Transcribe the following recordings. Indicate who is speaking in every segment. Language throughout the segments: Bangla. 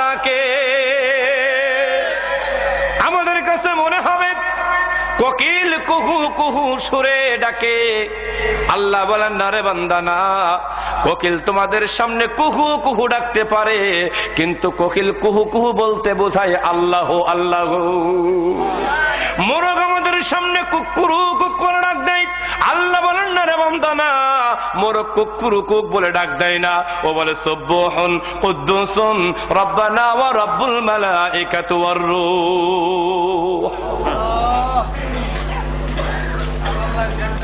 Speaker 1: ডাকে। আমাদের কাছে মনে হবে কোকিল কুহু কুহু সুরে ডাকে। আল্লাহ বলেন না রে বান্দা, না, কোকিল তোমাদের সামনে কুহু কুহু ডাকতে পারে, কিন্তু কোকিল কুহু কুহু বলতে বোঝায় আল্লাহ আল্লাহ। মোরগ আমাদের সামনে কুকুরু কুকুর ডাক দেয়, আল্লাহ বলেন না রে বান্দা, না, মোরগ কুকুরু কুক বলে ডাক দেয় না, ও বলে সুবহান কুদ্দুসুন রব্বানা ওয়া রব্বুল মালাইকাতু ওয়ার রূহ।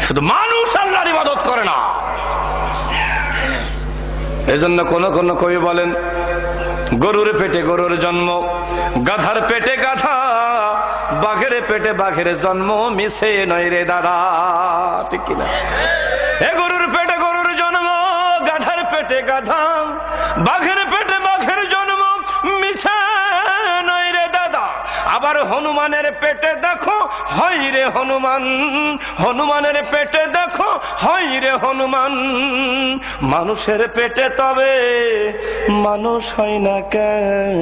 Speaker 1: শুধু মানুষ আল্লাহর ইবাদত করে না। এজন্য কোন কোন কবি বলেন, গরুর পেটে গরুর জন্ম, গাধার পেটে গাধা, বাঘের পেটে বাঘের জন্ম, মিশে নয় রে দাদা। ঠিক কিনা? এ গরুর পেটে গরুর জন্ম, গাধার পেটে গাধা, বাঘের পেটে বাঘের জন্ম, মিশে নয় রে দাদা। আবার হনুমানের পেটে দেখো হয় রে হনুমান, হনুমানের পেটে দেখো হয় রে হনুমান। মানুষের পেটে তবে মানুষ হয় না কেন?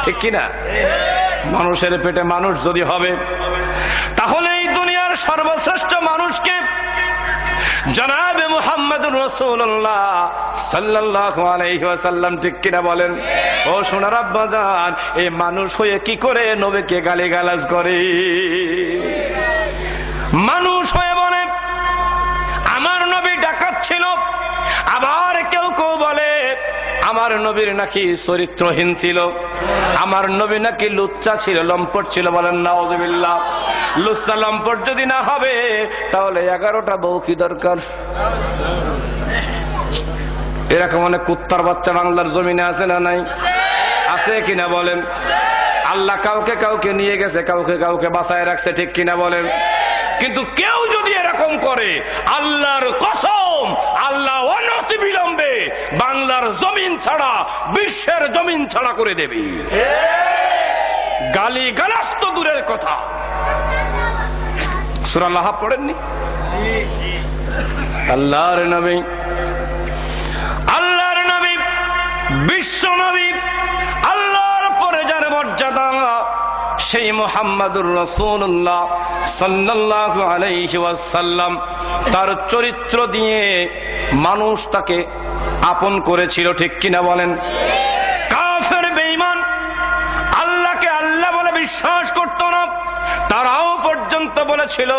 Speaker 1: ঠিক কিনা? মানুষের পেটে মানুষ যদি হবে, তাহলে এই দুনিয়ার সর্বশ্রেষ্ঠ মানুষকে জনাবে মুহাম্মদুর রাসূলুল্লাহ সাল্লাল্লাহু আলাইহি ওয়াসাল্লাম, ঠিক কিনা বলেন? ও সোনার আব্বাজান, এই মানুষ হয়ে কি করে নবীকে গালিগালাজ করে? মানুষ হয়ে বলে আমার নবী ডাকাত ছিল, আবার কেউ কেউ বলে আমার নবীর নাকি চরিত্রহীন ছিল, আমার নবী নাকি লুচ্চা ছিল, লম্পট ছিল। বলেন নাউযুবিল্লাহ। লুচ্চা লম্পট যদি না হবে, তাহলে 11টা বউ কি দরকার? এরকম অনেক কুত্তার বাচ্চা বাংলার জমিনে আছে না নাই? আছে কিনা বলেন? আল্লাহ কাউকে কাউকে নিয়ে গেছে, কাউকে কাউকে বাঁচায় রাখছে, ঠিক কিনা বলেন? কিন্তু কেউ যদি এরকম করে, আল্লাহর কসম, আল্লাহ অনতি বিলম্বে বাংলার জমিন ছাড়া, বিশ্বের জমিন ছাড়া করে দেবে। গালি গালাজ তো দূরের কথা। সূরা লাহাব পড়েননি? আল্লাহর নবী, আল্লাহর নবী, বিশ্ব নবী, আল্লাহর পরে যার মর্যাদা, সেই মুহাম্মদুর রাসূলুল্লাহ সাল্লাল্লাহু আলাইহি ওয়াসাল্লাম, তার চরিত্র দিয়ে মানুষ তাকে আপন করেছিল, ঠিক কিনা বলেন? কাফের বেঈমান আল্লাহকে আল্লাহ বলে বিশ্বাস করত না, তারাও পর্যন্ত বলেছিল